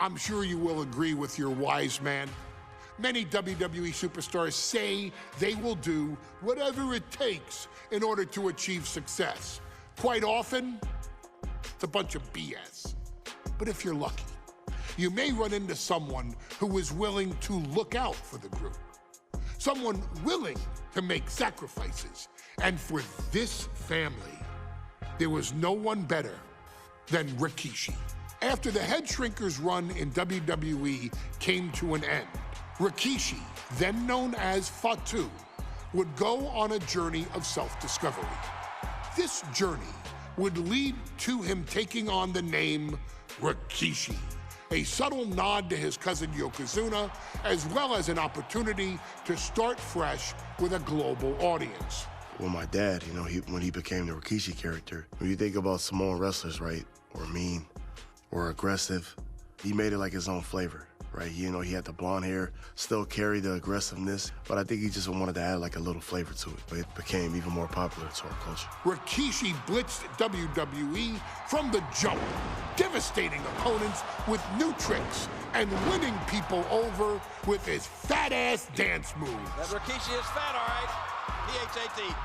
I'm sure you will agree with your wise man. Many WWE superstars say they will do whatever it takes in order to achieve success. Quite often, it's a bunch of BS. But if you're lucky, you may run into someone who is willing to look out for the group. Someone willing to make sacrifices. And for this family, there was no one better than Rikishi. After the Head Shrinkers run in WWE came to an end, Rikishi, then known as Fatu, would go on a journey of self-discovery. This journey would lead to him taking on the name Rikishi, a subtle nod to his cousin Yokozuna, as well as an opportunity to start fresh with a global audience. Well, my dad, when he became the Rikishi character, when you think about Samoan wrestlers, right, or mean, or aggressive, he made it like his own flavor, right? He had the blonde hair, still carry the aggressiveness, but I think he just wanted to add like a little flavor to it. But it became even more popular to our culture. Rikishi blitzed WWE from the jump, devastating opponents with new tricks and winning people over with his fat-ass dance moves. That Rikishi is fat, all right. P-H-A-T.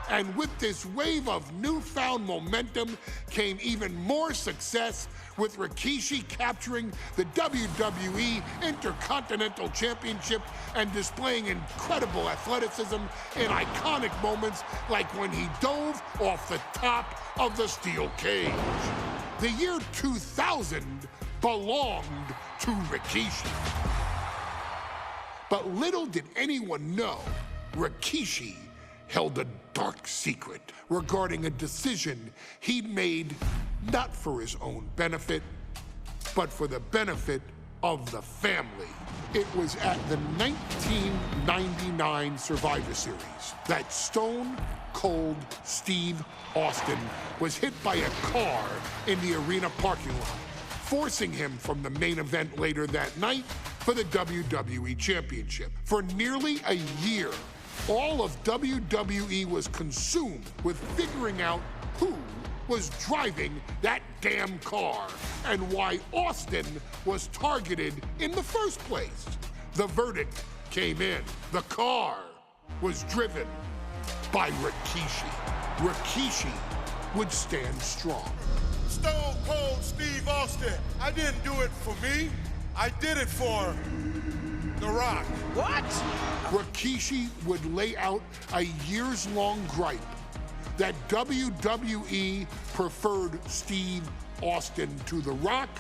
And with this wave of newfound momentum came even more success, with Rikishi capturing the WWE Intercontinental Championship and displaying incredible athleticism in iconic moments like when he dove off the top of the steel cage. The year 2000 belonged to Rikishi. But little did anyone know, Rikishi held a dark secret regarding a decision he'd made not for his own benefit, but for the benefit of the family. It was at the 1999 Survivor Series that Stone Cold Steve Austin was hit by a car in the arena parking lot, forcing him from the main event later that night for the WWE Championship. For nearly a year, all of WWE was consumed with figuring out who was driving that damn car and why Austin was targeted in the first place. The verdict came in. The car was driven by Rikishi. Rikishi would stand strong. Stone Cold Steve Austin, I didn't do it for me. I did it for The Rock. What? Rikishi would lay out a years-long gripe that WWE preferred Steve Austin to The Rock,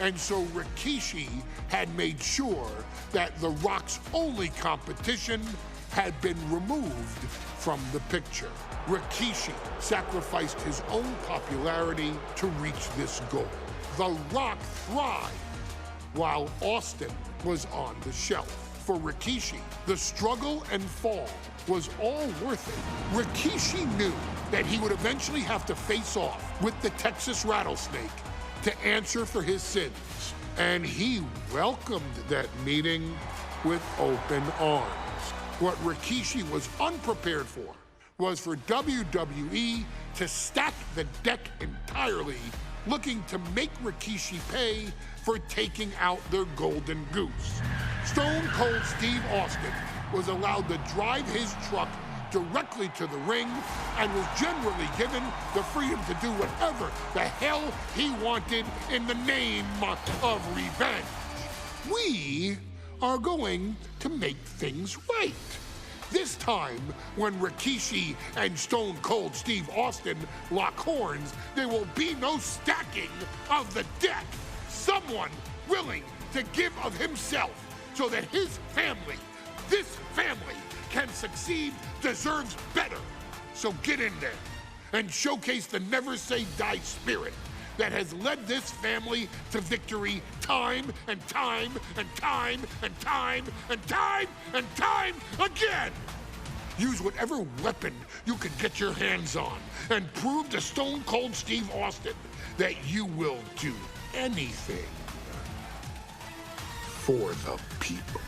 and so Rikishi had made sure that The Rock's only competition had been removed from the picture. Rikishi sacrificed his own popularity to reach this goal. The Rock thrived while Austin was on the shelf. For Rikishi, the struggle and fall was all worth it. Rikishi knew that he would eventually have to face off with the Texas Rattlesnake to answer for his sins, and he welcomed that meeting with open arms. What Rikishi was unprepared for was for WWE to stack the deck entirely, looking to make Rikishi pay for taking out their golden goose. Stone Cold Steve Austin was allowed to drive his truck directly to the ring and was generally given the freedom to do whatever the hell he wanted in the name of revenge. We are going to make things right. This time, when Rikishi and Stone Cold Steve Austin lock horns, there will be no stacking of the deck. Someone willing to give of himself so that his family, this family, can succeed, deserves better. So get in there and showcase the never say die spirit that has led this family to victory time and time and time and time and time and time again. Use whatever weapon you can get your hands on and prove to Stone Cold Steve Austin that you will do anything for the people.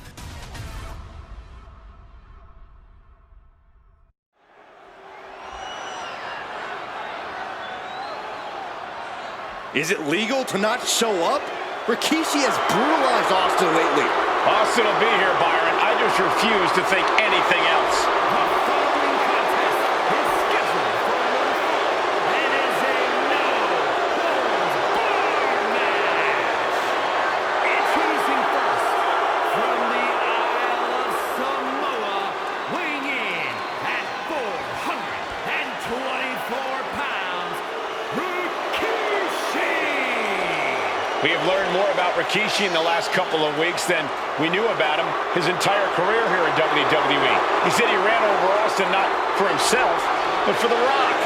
Is it legal to not show up? Rikishi has brutalized Austin lately. Austin will be here, Byron. I just refuse to think anything else. The following contest is scheduled for one fall and is a no-holds-barred match. Introducing first, from the Isle of Samoa, weighing in at 424 pounds, Rikishi. We have learned more about Rikishi in the last couple of weeks than we knew about him his entire career here in WWE. He said he ran over Austin not for himself, but for The Rock.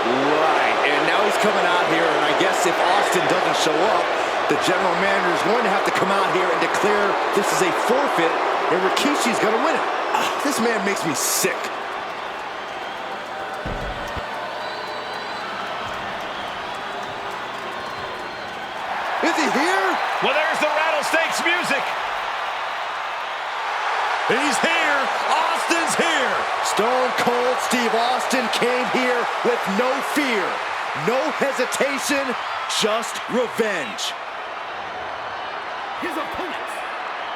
Right, and now he's coming out here, and I guess if Austin doesn't show up, the general manager is going to have to come out here and declare this is a forfeit, and Rikishi's going to win it. This man makes me sick. Is he here? Well, there's the Rattlesnakes music. He's here. Austin's here. Stone Cold Steve Austin came here with no fear, no hesitation, just revenge. His opponent,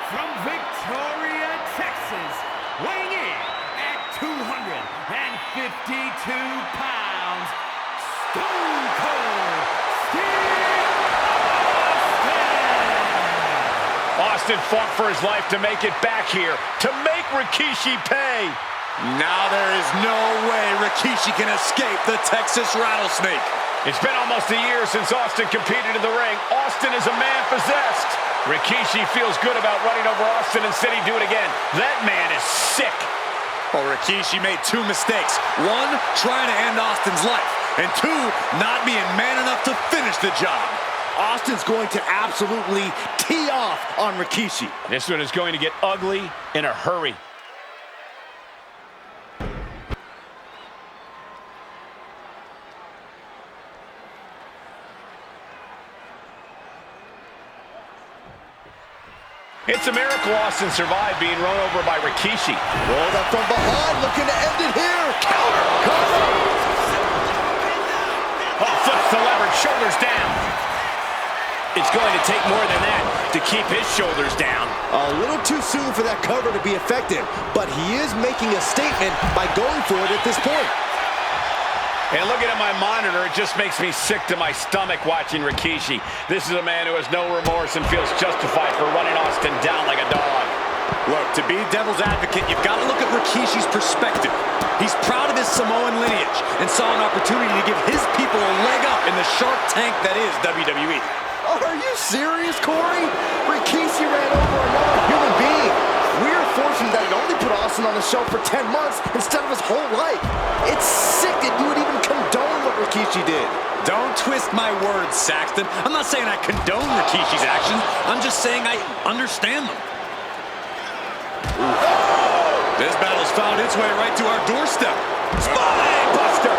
from Victoria, Texas, weighing in at 252 pounds, Stone Cold Steve Austin fought for his life to make it back here, to make Rikishi pay. Now there is no way Rikishi can escape the Texas Rattlesnake. It's been almost a year since Austin competed in the ring. Austin is a man possessed. Rikishi feels good about running over Austin and said he'd do it again. That man is sick. Well, Rikishi made two mistakes. One, trying to end Austin's life. And two, not being man enough to finish the job. Austin's going to absolutely tee off on Rikishi. This one is going to get ugly in a hurry. It's a miracle Austin survived being run over by Rikishi. Rolled up from behind, looking to end it here. Counter, cover. Oh, flips the lever, shoulders down. It's going to take more than that to keep his shoulders down. A little too soon for that cover to be effective, but he is making a statement by going for it at this point. And looking at my monitor, it just makes me sick to my stomach watching Rikishi. This is a man who has no remorse and feels justified for running Austin down like a dog. Look, to be devil's advocate, you've got to look at Rikishi's perspective. He's proud of his Samoan lineage and saw an opportunity to give his people a leg up in the shark tank that is WWE. Are you serious, Corey? Rikishi ran over another human being. We're fortunate that it only put Austin on the shelf for 10 months instead of his whole life. It's sick that you would even condone what Rikishi did. Don't twist my words, Saxton. I'm not saying I condone Rikishi's actions. I'm just saying I understand them. This battle's found its way right to our doorstep. Spine Buster!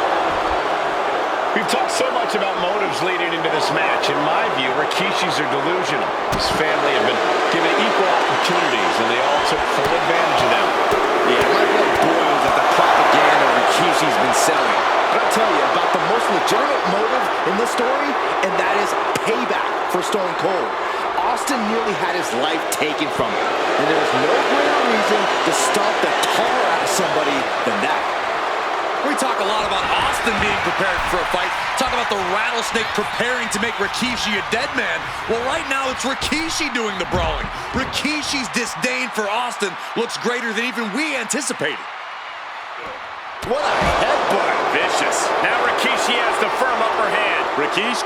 We've talked so much about motives leading into this match. In my view, Rikishis are delusional. His family have been given equal opportunities, and they all took full advantage of them. Yeah, my blood boils at the propaganda Rikishi's been selling. But I'll tell you about the most legitimate motive in this story, and that is payback for Stone Cold. Austin nearly had his life taken from him, and there is no greater reason to stomp the tar out of somebody than that. We talk a lot about Austin being prepared for a fight. Talk about the Rattlesnake preparing to make Rikishi a dead man. Well, right now it's Rikishi doing the brawling. Rikishi's disdain for Austin looks greater than even we anticipated. What a headbutt. Vicious. Now Rikishi has the firm upper hand. Rikishi.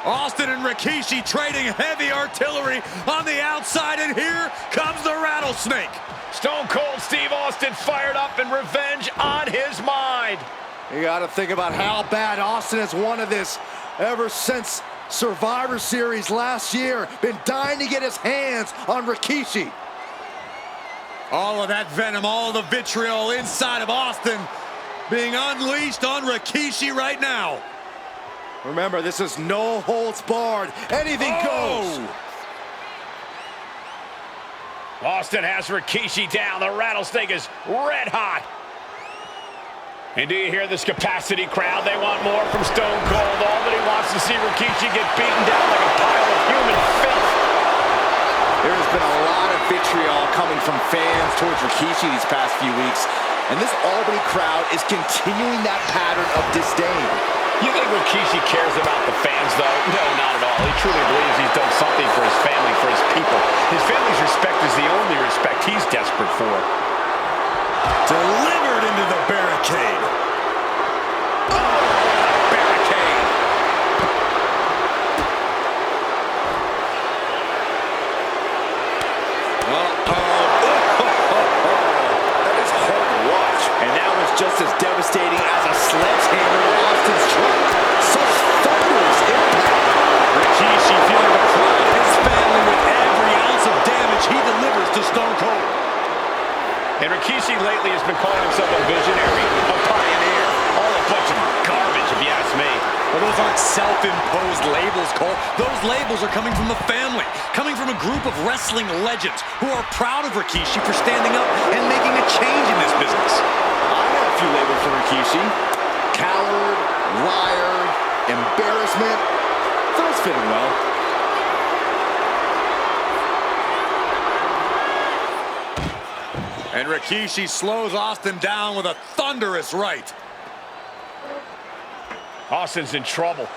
Austin and Rikishi trading heavy artillery on the outside, and here comes the Rattlesnake. Stone Cold Steve Austin fired up and revenge on his mind. You got to think about how bad Austin has wanted this ever since Survivor Series last year. Been dying to get his hands on Rikishi. All of that venom, all the vitriol inside of Austin being unleashed on Rikishi right now. Remember, this is no holds barred. Anything goes. Austin has Rikishi down. The Rattlesnake is red hot. And do you hear this capacity crowd? They want more from Stone Cold. All that he wants to see Rikishi get beaten down like a pile of human filth. There's been a lot of vitriol coming from fans towards Rikishi these past few weeks, and this Albany crowd is continuing that pattern of disdain. You think Rikishi cares about the fans, though? No, not at all. He truly believes he's done something for his family, for his people. His family's respect is the only respect he's desperate for. Delivered into the barricade. Oh, barricade. That is hard to watch. And that was just as devastating as a sledgehammer to Austin's truck. Such thunderous impact. Rikishi feeling the pride of his family with every ounce of damage he delivers to Stone Cold. And Rikishi lately has been calling himself a visionary, a pioneer. All a bunch of garbage, if you ask me. Well, those aren't self-imposed labels, Cole. Those labels are coming from the family, coming from a group of wrestling legends who are proud of Rikishi for standing up and making a change in this business. I have a few labels for Rikishi. Coward, liar, embarrassment. Those fit him well. And Rikishi slows Austin down with a thunderous right. Austin's in trouble.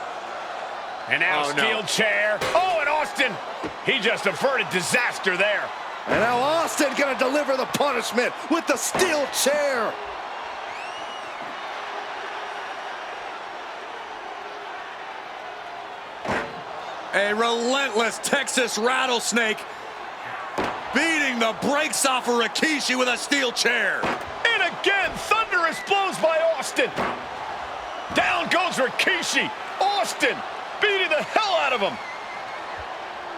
And now steel chair. Oh, and Austin, he just averted disaster there. And now Austin gonna deliver the punishment with the steel chair. A relentless Texas rattlesnake beating the brakes off of Rikishi with a steel chair. And again, thunderous blows by Austin. Down goes Rikishi. Austin beating the hell out of him.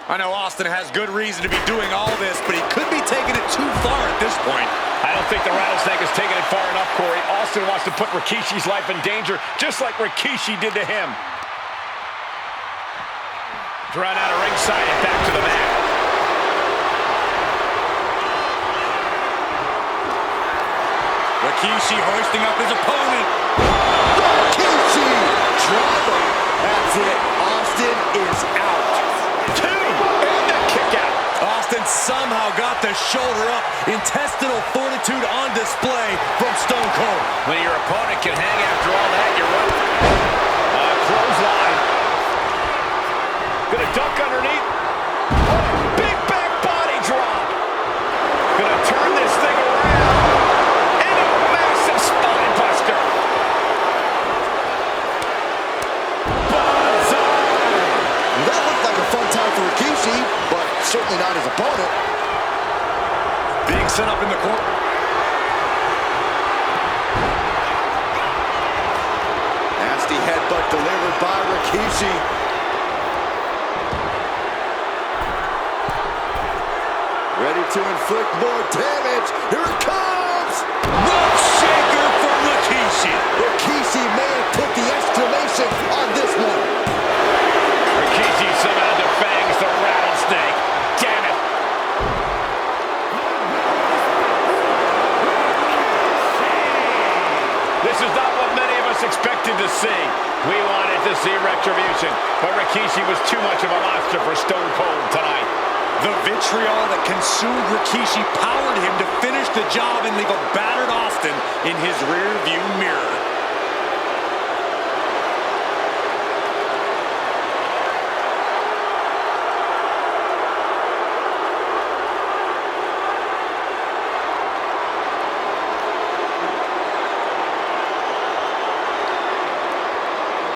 I know Austin has good reason to be doing all this, but he could be taking it too far at this point. I don't think the rattlesnake has taken it far enough, Corey. Austin wants to put Rikishi's life in danger, just like Rikishi did to him. Drawn out of ringside and back to the mat. Rikishi hoisting up his opponent. Rikishi driver. That's it. Austin is out. Two. And the kick out. Austin somehow got the shoulder up. Intestinal fortitude on display from Stone Cold. When your opponent can hang after all that, you're right. Clothesline. Gonna duck underneath. Oh, big back body drop. Gonna turn this thing around. Into a massive spine buster. That looked like a fun time for Rikishi, but certainly not his opponent. Being set up in the corner. Nasty headbutt delivered by Rikishi. Ready to inflict more damage. Here it comes! Rope shaker from Rikishi. Rikishi may have put the exclamation on this one. Rikishi somehow defangs the rattlesnake. Damn it. This is not what many of us expected to see. We wanted to see retribution, but Rikishi was too much of a monster for Stone Cold tonight. The vitriol that consumed Rikishi powered him to finish the job and leave a battered Austin in his rearview mirror.